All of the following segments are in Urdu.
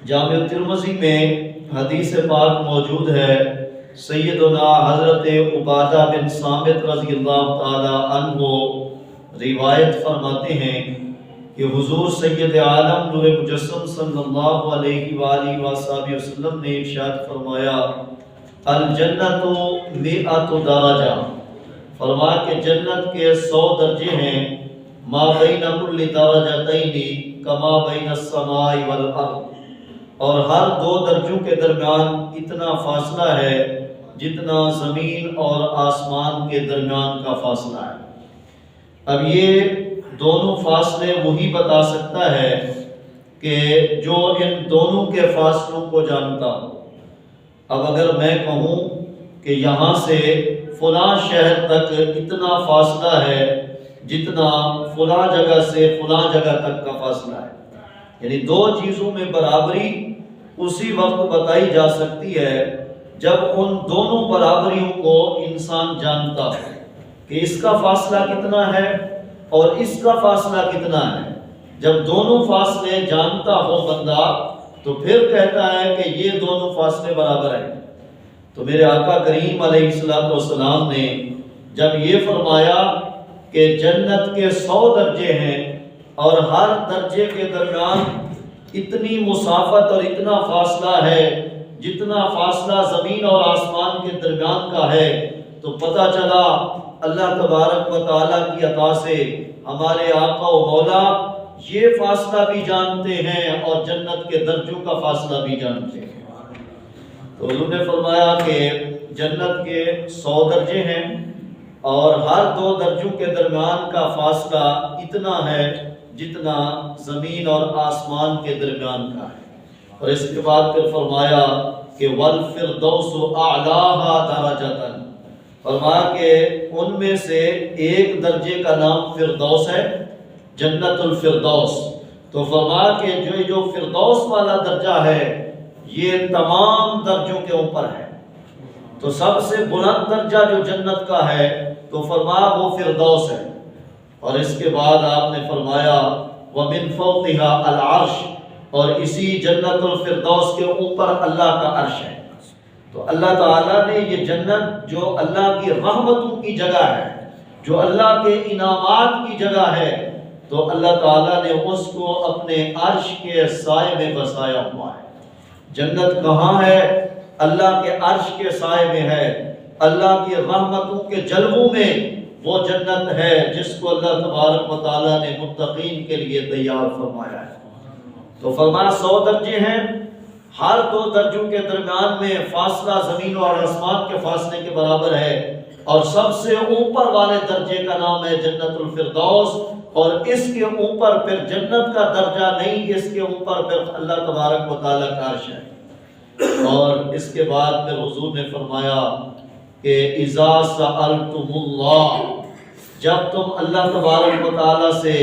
جامع ترمذی میں حدیث پاک موجود ہے، سیدنا حضرت عبادہ بن صامت رضی اللہ تعالی عنہ روایت فرماتے ہیں کہ حضور سید عالم نور مجسم صلی اللہ علیہ وآلہ وصحبہ وسلم نے ارشاد فرمایا، الجنت مئۃ درجہ، فرمایا کہ جنت کے 100 درجے ہیں، ما بین کل درجتین کما بین السماء والارض، اور ہر 2 درجوں کے درمیان اتنا فاصلہ ہے جتنا زمین اور آسمان کے درمیان کا فاصلہ ہے۔ اب یہ دونوں فاصلے وہی بتا سکتا ہے کہ جو ان دونوں کے فاصلوں کو جانتا ہو۔ اب اگر میں کہوں کہ یہاں سے فلاں شہر تک اتنا فاصلہ ہے جتنا فلاں جگہ سے فلاں جگہ تک کا فاصلہ ہے، یعنی 2 چیزوں میں برابری اسی وقت بتائی جا سکتی ہے جب ان دونوں برابریوں کو انسان جانتا ہے کہ اس کا فاصلہ کتنا ہے اور اس کا فاصلہ کتنا ہے۔ جب دونوں فاصلے جانتا ہو بندہ تو پھر کہتا ہے کہ یہ دونوں فاصلے برابر ہیں۔ تو میرے آقا کریم علیہ السلام نے جب یہ فرمایا کہ جنت کے 100 درجے ہیں اور ہر درجے کے درمیان اتنی مسافت اور اتنا فاصلہ ہے جتنا فاصلہ زمین اور آسمان کے درمیان کا ہے، تو پتہ چلا اللہ تبارک و تعالیٰ کی عطا سے ہمارے آقا و مولا یہ فاصلہ بھی جانتے ہیں اور جنت کے درجوں کا فاصلہ بھی جانتے ہیں۔ تو حضور نے فرمایا کہ جنت کے 100 درجے ہیں اور ہر 2 درجوں کے درمیان کا فاصلہ اتنا ہے جتنا زمین اور آسمان کے درمیان کا ہے۔ اور اس کے بعد پھر فرمایا کہ وَالْفِرْدَوْسُ أَعْلَاهَا دَرَجَةً، فرمایا کہ ان میں سے ایک درجے کا نام فردوس ہے، جنت الفردوس۔ تو فرمایا کہ جو فردوس والا درجہ ہے یہ تمام درجوں کے اوپر ہے، تو سب سے بلند درجہ جو جنت کا ہے تو فرمایا وہ فردوس ہے۔ اور اس کے بعد آپ نے فرمایا وَمِن فَوْقِهَا الْعَرْشِ، اور اسی جنت الفردوس کے اوپر اللہ کا عرش ہے۔ تو اللہ تعالیٰ نے یہ جنت جو اللہ کی رحمتوں کی جگہ ہے، جو اللہ کے انعامات کی جگہ ہے، تو اللہ تعالیٰ نے اس کو اپنے عرش کے سائے میں بسایا ہوا ہے۔ جنت کہاں ہے؟ اللہ کے عرش کے سائے میں ہے، اللہ کی رحمتوں کے جلووں میں وہ جنت ہے جس کو اللہ تبارک و تعالیٰ نے متقین کے لیے تیار فرمایا ہے۔ تو فرمایا 100 درجے ہیں، ہر 2 درجوں کے درمیان میں فاصلہ زمین اور آسمان کے فاصلے کے برابر ہے، اور سب سے اوپر والے درجے کا نام ہے جنت الفردوس، اور اس کے اوپر پھر جنت کا درجہ نہیں، اس کے اوپر پھر اللہ تبارک و تعالیٰ کا عرش ہے۔ اور اس کے بعد پھر حضور نے فرمایا کہ اذا سألتم اللہ، جب تم اللہ تبارک و تعالیٰ سے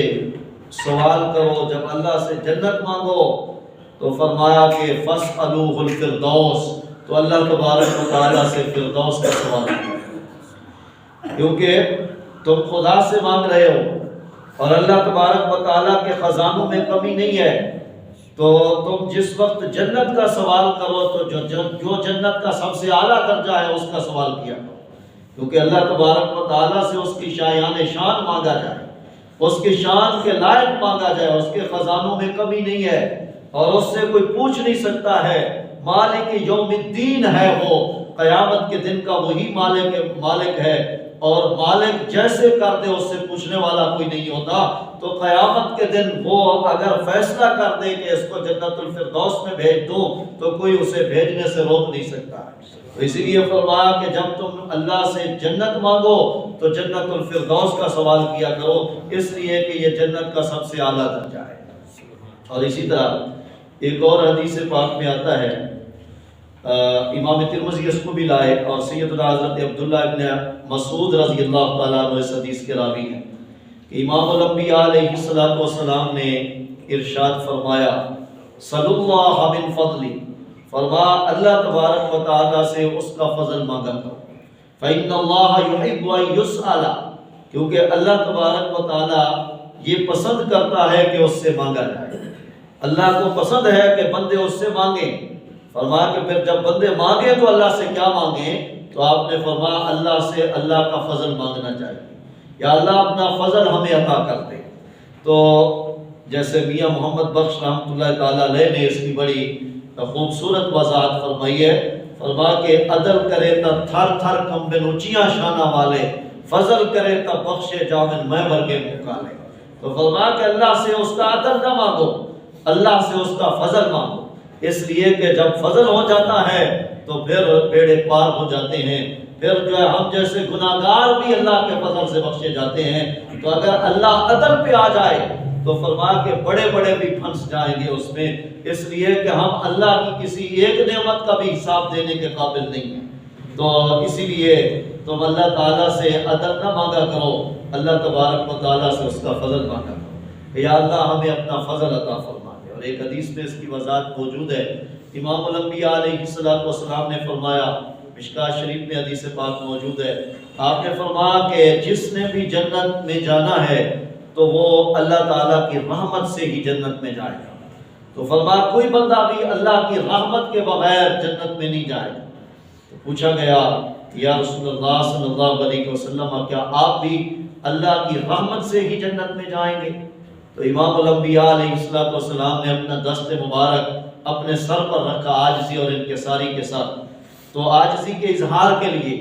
سوال کرو، جب اللہ سے جنت مانگو، تو فرمایا کہ فاسألوہ الفردوس، تو اللہ تبارک و تعالیٰ سے فردوس کا سوال کرو، کیونکہ تم خدا سے مانگ رہے ہو اور اللہ تبارک و تعالیٰ کے خزانوں میں کمی نہیں ہے، تو تم جس وقت جنت کا سوال کرو تو جو جنت کا سب سے اعلیٰ درجہ ہے اس کا سوال کیا کرو، کیونکہ اللہ تبارک و تعالیٰ سے اس کی شایان شان مانگا جائے، اس کی شان کے لائق مانگا جائے، اس کے خزانوں میں کمی نہیں ہے اور اس سے کوئی پوچھ نہیں سکتا ہے۔ مالک یوم الدین ہے، وہ قیامت کے دن کا وہی مالک ہے، اور مالک جیسے کر دے اس سے پوچھنے والا کوئی نہیں ہوتا۔ تو قیامت کے دن وہ اگر فیصلہ کر دے کہ اس کو جنت الفردوس میں بھیج دوں تو کوئی اسے بھیجنے سے روک نہیں سکتا۔ تو اسی لیے فرمایا کہ جب تم اللہ سے جنت مانگو تو جنت الفردوس کا سوال کیا کرو، اس لیے کہ یہ جنت کا سب سے اعلیٰ درجہ ہے۔ اور اسی طرح ایک اور حدیث پاک میں آتا ہے، امام ترمذی اس کو بھی لائے، اور سیدنا حضرت عبداللہ ابن مسعود رضی اللہ تعالیٰ عنہ اس حدیث کے راوی ہیں کہ امام الانبیاء علیہ السلام نے ارشاد فرمایا صلی اللہ من فضلی، فرمایا اللہ تبارک و تعالیٰ سے اس کا فضل مانگا کرو، فإن اللہ یحب ان یسأل، کیونکہ اللہ تبارک و تعالیٰ یہ پسند کرتا ہے کہ اس سے مانگا جائے۔ اللہ کو پسند ہے کہ بندے اس سے مانگیں۔ فرمایا کہ پھر جب بندے مانگیں تو اللہ سے کیا مانگیں؟ تو آپ نے فرمایا اللہ سے اللہ کا فضل مانگنا چاہیے، یا اللہ اپنا فضل ہمیں عطا کر دے۔ تو جیسے میاں محمد بخش رحمۃ اللہ تعالیٰ علیہ نے اس کی بڑی خوبصورت وضاحت فرمائی ہے، فرمایا کہ عدل کرے تا تھر تھر کمبن اونچیاں شانہ والے، فضل کرے تا بخشے جامن میں ورگے مکالے۔ تو فرمایا کہ اللہ سے اس کا عدل نہ مانگو، اللہ سے اس کا فضل مانگو، اس لیے کہ جب فضل ہو جاتا ہے تو پھر بیڑے پار ہو جاتے ہیں، پھر جو ہے ہم جیسے گناہگار بھی اللہ کے فضل سے بخشے جاتے ہیں۔ تو اگر اللہ عدل پہ آ جائے تو فرمایا کہ بڑے بڑے بھی پھنس جائیں گے اس میں، اس لیے کہ ہم اللہ کی کسی ایک نعمت کا بھی حساب دینے کے قابل نہیں ہیں۔ تو اسی لیے تم اللہ تعالیٰ سے عدل نہ مانگا کرو، اللہ تبارک و تعالیٰ سے اس کا فضل مانگا کرو کہ یا اللہ ہمیں اپنا فضل عطا فرما دے۔ اور ایک حدیث میں اس کی وضاحت موجود ہے، امام الانبیاء علیہ السلام نے فرمایا، مشکوٰۃ شریف میں حدیث پاک موجود ہے، آپ نے فرمایا کہ جس نے بھی جنت میں جانا ہے تو وہ اللہ تعالیٰ کی رحمت سے ہی جنت میں جائے گا۔ تو فرمایا کوئی بندہ بھی اللہ کی رحمت کے بغیر جنت میں نہیں جائے گا۔ تو پوچھا گیا یا رسول اللہ صلی اللہ علیہ وسلم، کیا آپ بھی اللہ کی رحمت سے ہی جنت میں جائیں گے؟ تو امام الانبیاء علیہ السلام نے اپنا دست مبارک اپنے سر پر رکھا عاجزی اور انکساری کے ساتھ۔ تو عاجزی کے اظہار کے لیے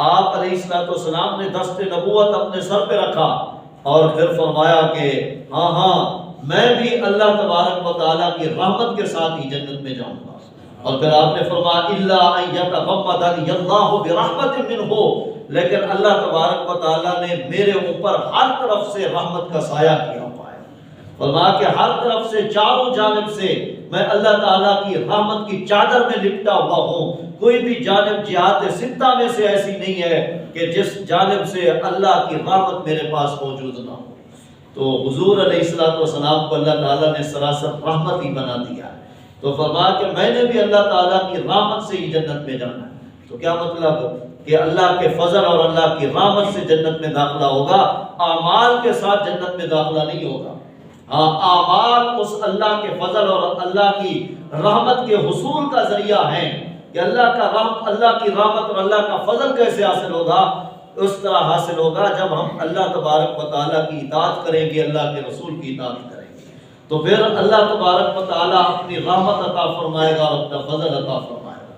آپ علیہ السلام نے دست نبوت اپنے سر پہ رکھا اور پھر فرمایا کہ ہاں میں بھی اللہ تبارک و تعالیٰ کی رحمت کے ساتھ ہی جنت میں جاؤں گا۔ اور پھر آپ نے فرمایا الا ان یتغمدنی اللہ برحمت منہ، لیکن اللہ تبارک و تعالیٰ نے میرے اوپر ہر طرف سے رحمت کا سایہ کیا ہوا ہے۔ فرمایا کہ ہر طرف سے چاروں جانب سے میں اللہ تعالیٰ کی رحمت کی چادر میں لپٹا ہوا ہوں، کوئی بھی جانب جہات ستہ میں سے ایسی نہیں ہے کہ جس جانب سے اللہ کی رحمت میرے پاس موجود نہ ہو۔ تو حضور علیہ السلام کو اللہ تعالیٰ نے سراسر رحمت ہی بنا دیا ہے۔ تو فرمایا کہ میں نے بھی اللہ تعالیٰ کی رحمت سے ہی جنت میں جانا ہے۔ تو کیا مطلب کہ اللہ کے فضل اور اللہ کی رحمت سے جنت میں داخلہ ہوگا، اعمال کے ساتھ جنت میں داخلہ نہیں ہوگا۔ ہاں، اعمال اس اللہ کے فضل اور اللہ کی رحمت کے حصول کا ذریعہ ہیں کہ اللہ کی رحمت اور اللہ کا فضل کیسے حاصل ہوگا؟ اس طرح حاصل ہوگا جب ہم اللہ تبارک و تعالیٰ کی اطاعت کریں گے، اللہ کے رسول کی اطاعت کریں گے، تو پھر اللہ تبارک و تعالیٰ اپنی رحمت عطا فرمائے گا اور اپنا فضل عطا فرمائے گا۔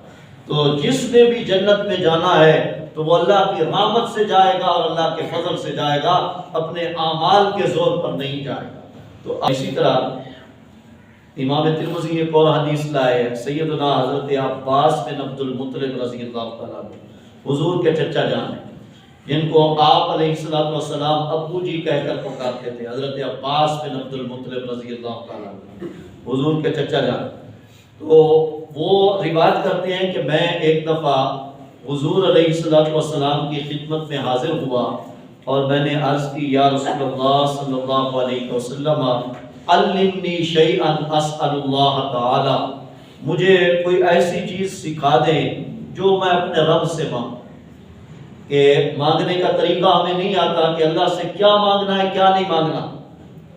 تو جس نے بھی جنت میں جانا ہے تو وہ اللہ کی رحمت سے جائے گا اور اللہ کے فضل سے جائے گا، اپنے اعمال کے زور پر نہیں جائے گا۔ تو اسی طرح امام ترمذی ایک اور حدیث لائے، سیدنا حضرت عباس بن عبد المطلب رضی اللہ تعالیٰ عنہ، حضور کے چچا جان ہیں، جن کو آپ علیہ السلام ابو جی کہہ کر پکارتے تھے، حضرت عباس بن عبد المطلب رضی اللہ تعالیٰ عنہ، حضور کے چچا جان۔ تو وہ روایت کرتے ہیں کہ میں ایک دفعہ حضور علیہ السلام کی خدمت میں حاضر ہوا اور میں نے عرض کی یا رسول اللہ صلی اللہ علیہ وسلم علمنی شیئا اسأل اللہ تعالی، مجھے کوئی ایسی چیز سکھا دیں جو میں اپنے رب سے مانگوں۔ کہ مانگنے کا طریقہ ہمیں نہیں آتا کہ اللہ سے کیا مانگنا ہے کیا نہیں مانگنا،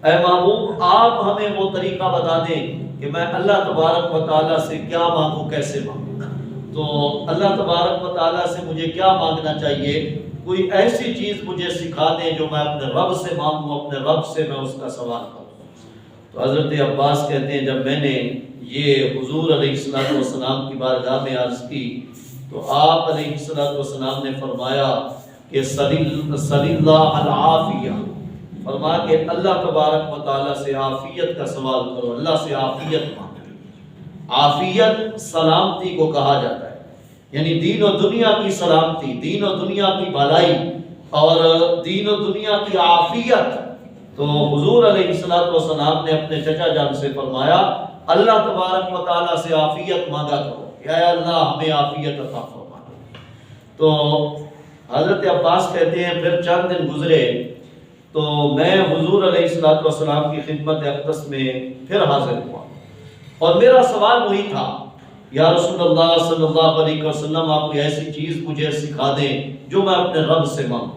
اے محبوب آپ ہمیں وہ طریقہ بتا دیں کہ میں اللہ تبارک و تعالیٰ سے کیا مانگوں، کیسے مانگوں۔ تو اللہ تبارک و تعالیٰ سے مجھے کیا مانگنا چاہیے، کوئی ایسی چیز مجھے سکھا دیں جو میں اپنے رب سے مانگوں، اپنے رب سے میں اس کا سوال کروں۔ تو حضرت عباس کہتے ہیں جب میں نے یہ حضور علیہ السلام کی بارگاہ میں عرض کی تو آپ علیہ السلام نے فرمایا کہ صلی اللہ العافیہ، فرمایا کہ اللہ تبارک و تعالیٰ سے عافیت کا سوال کرو، اللہ سے عافیت مانگو۔ عافیت سلامتی کو کہا جاتا ہے، یعنی دین و دنیا کی سلامتی، دین و دنیا کی بھلائی اور دین و دنیا کی عافیت۔ تو حضور علیہ السلام نے اپنے چچا جان سے فرمایا اللہ تبارک و تعالیٰ سے عافیت مانگا کرو، یا اللہ ہمیں عافیت عطا فرما۔ تو حضرت عباس کہتے ہیں پھر چند دن گزرے تو میں حضور علیہ السلام کی خدمت اقدس میں پھر حاضر ہوا اور میرا سوال وہی تھا، یا رسول اللہ صلی اللہ علیہ وسلم آپ کوئی ایسی چیز مجھے سکھا دیں جو میں اپنے رب سے مانگوں،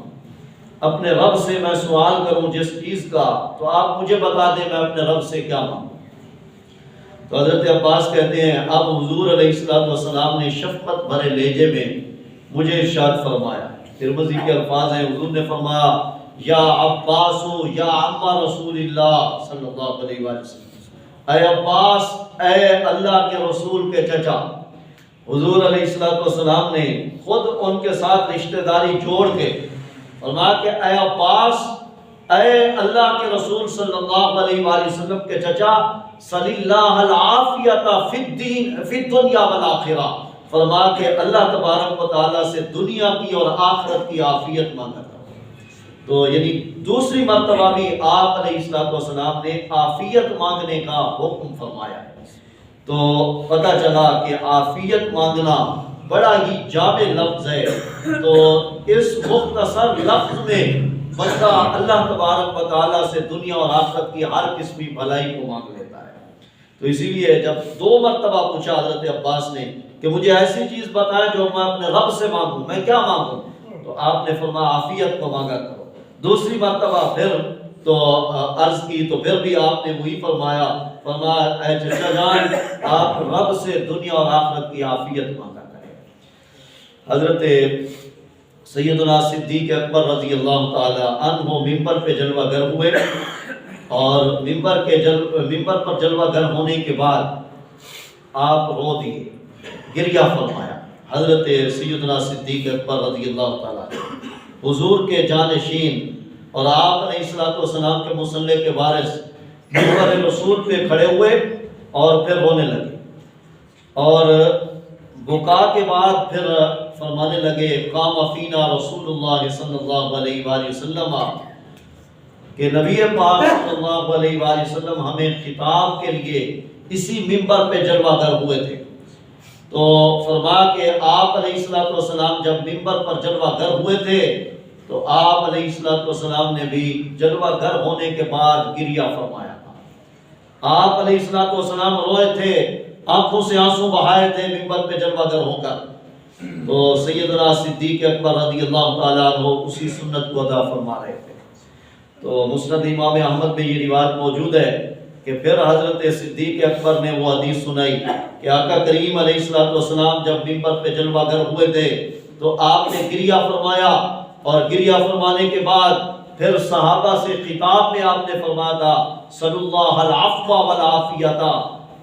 اپنے رب سے میں سوال کروں جس چیز کا، تو آپ مجھے بتا دیں میں اپنے رب سے کیا مانگوں۔ تو حضرت عباس کہتے ہیں اب حضور علیہ السلام نے شفقت بھرے لہجے میں مجھے ارشاد فرمایا، ترمذی کے الفاظ ہیں، حضور نے فرمایا یا عباس یا عم رسول اللہ صلی اللہ علیہ وسلم، اے عباس، اے اللہ کے رسول کے چچا۔ حضور علیہ السلام نے خود ان کے ساتھ رشتہ داری جوڑ کے فرمایا کہ اے عباس، اے اللہ کے رسول صلی اللہ علیہ وآلہ وسلم کے چچا، صلی اللہ العافیت فی الدین فی الدنیا والآخرہ، فرما کہ اللہ تبارک و تعالیٰ سے دنیا کی اور آخرت کی عافیت مانگا تھا۔ تو یعنی دوسری مرتبہ بھی آپ علیہ السلام نے عافیت مانگنے کا حکم فرمایا۔ تو پتہ چلا کہ عافیت مانگنا بڑا ہی جامع لفظ ہے، تو اس مختصر لفظ میں بندہ اللہ تبارک و تعالیٰ سے دنیا اور آخرت کی ہر قسمی بھلائی کو مانگ لیتا ہے۔ تو اسی لیے جب 2 مرتبہ پوچھا حضرت عباس نے کہ مجھے ایسی چیز بتائے جو میں اپنے رب سے مانگوں، میں کیا مانگوں؟ تو آپ نے فرمایا عافیت کو مانگا کرو۔ دوسری مرتبہ پھر تو عرض کی تو پھر بھی آپ نے وہی فرمایا اے چچا جان، آپ رب سے دنیا اور آخرت کی عافیت مانگا کریں۔ حضرت سیدنا صدیق اکبر رضی اللہ تعالی عنہ ممبر پہ جلوہ گر ہوئے، اور ممبر پر جلوہ گر ہونے کے بعد آپ رو دیے، گریہ فرمایا۔ حضرت سیدنا صدیق اکبر رضی اللہ تعالیٰ حضور کے جانشین اور آپ علیہ السلام کے مصلی کے وارث ممبر رسول پہ کھڑے ہوئے اور پھر رونے لگے، اور بکا کے بعد پھر فرمانے لگے قام فینا رسول اللہ صلی اللہ علیہ وآلہ وسلم، کہ نبی پاک صلی اللہ علیہ وآلہ وسلم ہمیں خطاب کے لیے اسی ممبر پہ جلوہ گر ہوئے تھے۔ تو فرمایا کہ آپ علیہ السلام جب ممبر پر جلوہ گر ہوئے تھے تو آپ علیہ السلام نے بھی جلوہ گر ہونے کے بعد گریہ فرمایا تھا۔ آپ علیہ السلام روئے تھے، آنکھوں سے آنسو بہائے تھے ممبر پہ جلوہ گر ہو کر۔ تو سیدنا صدیق اکبر رضی اللہ تعالیٰ عنہ اسی سنت کو ادا فرما رہے تھے۔ تو مسند امام احمد میں یہ روایت موجود ہے کہ پھر حضرت صدیق اکبر نے وہ حدیث سنائی کہ آقا کریم علیہ السلام جب ممبر پہ جلوہ گر ہوئے تھے تو آپ نے گریہ فرمایا، اور گریہ فرمانے کے بعد پھر صحابہ سے خطاب میں آپ نے فرمایا تھا صلی اللہ العفو والعافیت،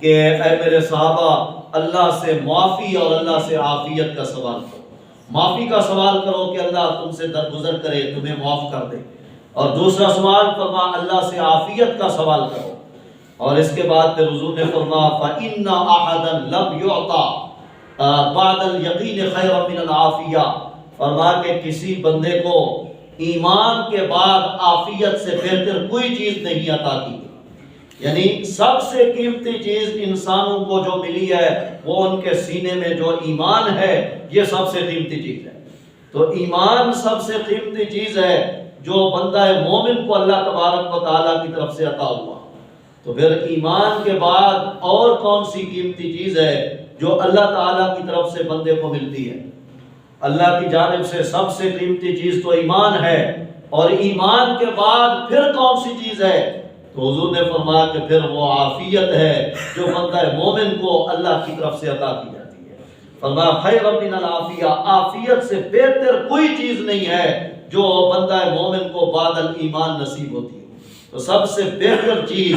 کہ اے میرے صحابہ اللہ سے معافی اور اللہ سے عافیت کا سوال کرو، معافی کا سوال کرو کہ اللہ تم سے درگزر کرے، تمہیں معاف کر دے، اور دوسرا سوال فرما اللہ سے عافیت کا سوال کرو۔ اور اس کے بعد پھر حضور نے فرمایا فَإِنَّ أَحَدًا لَمْ يُعْطَى بَعْدَ الْيَقِينِ خَيْرًا مِنَ الْعَافِيَةِ، فرمایا کہ کسی بندے کو ایمان کے بعد عافیت سے بہتر کوئی چیز نہیں عطا کی گئی۔ یعنی سب سے قیمتی چیز انسانوں کو جو ملی ہے وہ ان کے سینے میں جو ایمان ہے، یہ سب سے قیمتی چیز ہے۔ تو ایمان سب سے قیمتی چیز ہے جو بندہ مومن کو اللہ تبارک و تعالیٰ کی طرف سے عطا ہوا۔ تو پھر ایمان کے بعد اور کون سی قیمتی چیز ہے جو اللہ تعالیٰ کی طرف سے بندے کو ملتی ہے؟ اللہ کی جانب سے سب سے قیمتی چیز تو ایمان ہے، اور ایمان کے بعد پھر کون سی چیز ہے؟ تو حضور نے فرمایا کہ پھر وہ عافیت ہے جو بندہ مومن کو اللہ کی طرف سے عطا کی جاتی ہے۔ فرمایا خیر من العافیہ، عافیت سے بہتر کوئی چیز نہیں ہے جو بندہ مومن کو بعد الایمان نصیب ہوتی ہے۔ تو سب سے بہتر چیز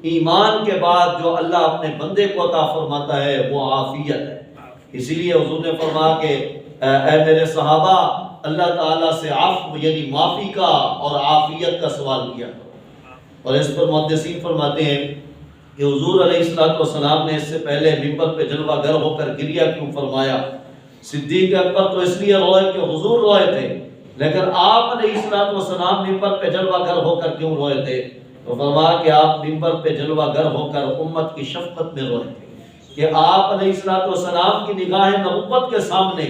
ایمان کے بعد جو اللہ اپنے بندے کو عطا فرماتا ہے وہ عافیت ہے۔ اسی لیے حضور نے فرمایا کہ اے میرے صحابہ اللہ تعالیٰ سے عفو یعنی معافی کا اور عافیت کا سوال کیا کرو۔ اور اس پر محدثین فرماتے ہیں کہ حضور علیہ السلام نے اس سے پہلے ممبر پہ جلوہ گر ہو کر گریہ کیوں فرمایا؟ صدیق اکبر تو اس لیے روئے کہ حضور روئے تھے، لیکن آپ علیہ السلام ممبر پہ جلوہ گر ہو کر کیوں روئے تھے؟ تو فرمایا کہ آپ ممبر پہ جلوہ گر ہو کر امت کی شفقت میں روئے تھے، کہ آپ علیہ السلام کی نگاہ نبوت کے سامنے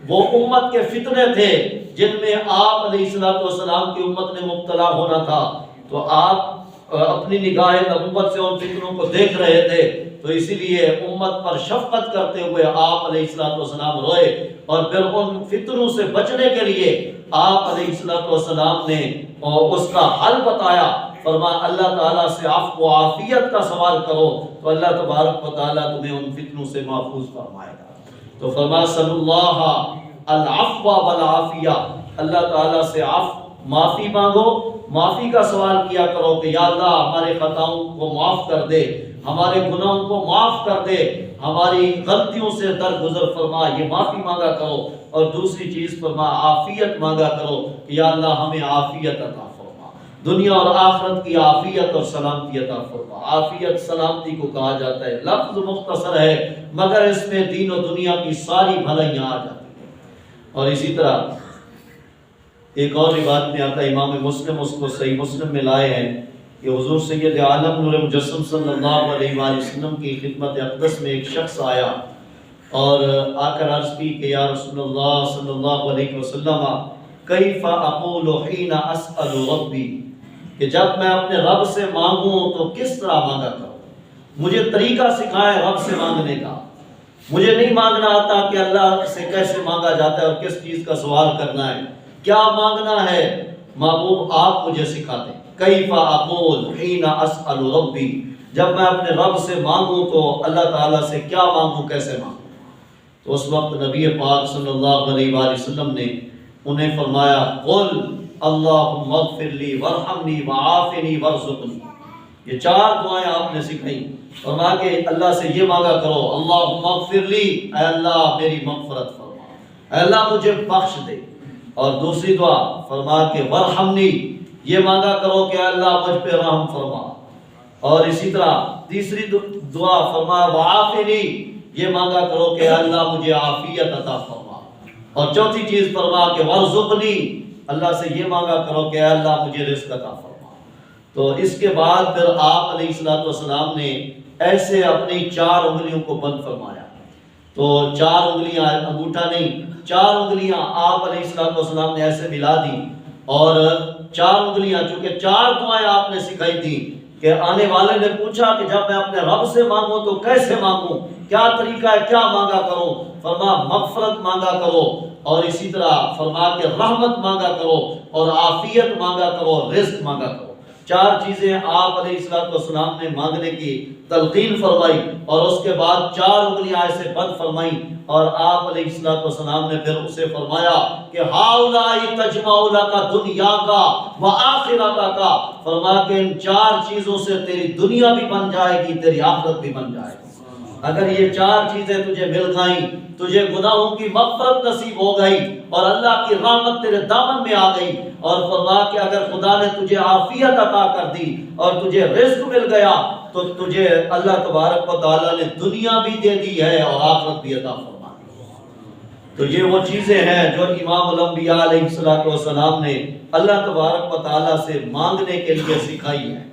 وہ امت کے فتنے تھے جن میں آپ علیہ السلام کی امت نے مبتلا ہونا تھا، تو آپ اپنی نگاہ نبوت سے ان فتنوں کو دیکھ رہے تھے، تو اسی لیے امت پر شفقت کرتے ہوئے آپ علیہ السلام روئے، اور پھر ان فتنوں سے بچنے کے لیے آپ علیہ السلام نے اس کا حل بتایا فرما اللہ تعالیٰ سے عفو و عافیت کا سوال کرو تو اللہ تبارک و تعالیٰ تمہیں ان فتنوں سے محفوظ فرمائے گا۔ تو فرما صلی اللہ العفو والعافیہ، اللہ تعالیٰ سے معافی مانگو، معافی کا سوال کیا کرو کہ یا اللہ ہمارے خطاؤں کو معاف کر دے، ہمارے گناہوں کو معاف کر دے، ہماری غلطیوں سے درگزر فرما، یہ معافی مانگا کرو۔ اور دوسری چیز فرما عافیت مانگا کرو کہ یا اللہ ہمیں عافیت عطا فرما، دنیا اور آخرت کی عافیت اور سلامتی عطا فرما۔ عافیت سلامتی کو کہا جاتا ہے، لفظ مختصر ہے مگر اس میں دین و دنیا کی ساری بھلائیاں آ جاتی ہیں۔ اور اسی طرح ایک اور روایت میں آتا ہے، امام مسلم اس کو صحیح مسلم میں لائے ہیں کہ حضور سید عالم نور مجسم صلی اللہ علیہ وآلہ وسلم کی خدمت اقدس میں ایک شخص آیا اور آ کر عرض کی کہ یا رسول اللہ صلی اللہ علیہ وسلم کیف اقول حین اسأل ربی، کہ جب میں اپنے رب سے مانگوں تو کس طرح مانگا کروں، مجھے طریقہ سکھائیں رب سے مانگنے کا، مجھے نہیں مانگنا آتا کہ اللہ سے کیسے مانگا جاتا ہے اور کس چیز کا سوال کرنا ہے، کیا مانگنا ہے، محبوب آپ مجھے سکھا دیں۔ کیف اقول حین اسأل ربی، جب میں اپنے رب سے مانگوں تو اللہ تعالیٰ سے کیا مانگوں، کیسے مانگوں۔ تو اس وقت نبی پاک صلی اللہ علیہ وآلہ وسلم نے انہیں فرمایا قل اللہم اغفر لی وارحمنی وعافنی وارزقنی، یہ چار دعائیں آپ نے سکھائیں، فرما کہ اللہ سے یہ مانگا کرو اللہم اغفر لی، اے اللہ میری مغفرت فرما، اے اللہ مجھے بخش دے، اور دوسری دعا فرما کہ وارحمنی، یہ مانگا کرو کہ اے اللہ مجھ پہ رحم فرما، اور اسی طرح تیسری دعا فرما وعافنی، یہ مانگا کرو کہ اے اللہ مجھے عافیت عطا فرما، اور چوتھی چیز فرما کہ وارزقنی، اللہ سے یہ مانگا کرو کہ اے اللہ مجھے رزق عطا فرما۔ تو اس کے بعد پھر آپ علیہ السلام نے ایسے اپنی چار انگلیوں کو بند فرمایا، تو چار انگلیاں، انگوٹھا نہیں، چار انگلیاں آپ علیہ السلام نے ایسے ملا دی، اور چار انگلیاں، چونکہ چار دعائیں آپ نے سکھائی تھی کہ آنے والے نے پوچھا کہ جب میں اپنے رب سے مانگوں تو کیسے مانگوں، کیا طریقہ ہے، کیا مانگا کروں، فرما مغفرت مانگا کرو، اور اسی طرح فرما کہ رحمت مانگا کرو، اور عافیت مانگا کرو، رزق مانگا کرو۔ چار چیزیں آپ علیہ السلام نے مانگنے کی تلقین فرمائی، اور اس کے بعد چار انگلیاں ایسے بند فرمائیں، اور آپ علیہ السلام نے پھر اسے فرمایا کہ ہاؤلائی تجمع لک دنیا کا و آخرت کا، فرما کہ ان چار چیزوں سے تیری دنیا بھی بن جائے گی، تیری آخرت بھی بن جائے گی۔ اگر یہ چار چیزیں تجھے مل گئیں، تجھے گناہوں کی مغفرت نصیب ہو گئی، اور اللہ کی رحمت تیرے دامن میں آ گئی، اور فرما کہ اگر خدا نے تجھے عافیت عطا کر دی اور تجھے رزق مل گیا تو تجھے اللہ تبارک و تعالیٰ نے دنیا بھی دے دی ہے اور آخرت بھی عطا فرما دی۔ تو یہ وہ چیزیں ہیں جو امام الانبیاء علیہ السلام نے اللہ تبارک و تعالیٰ سے مانگنے کے لیے سکھائی ہیں۔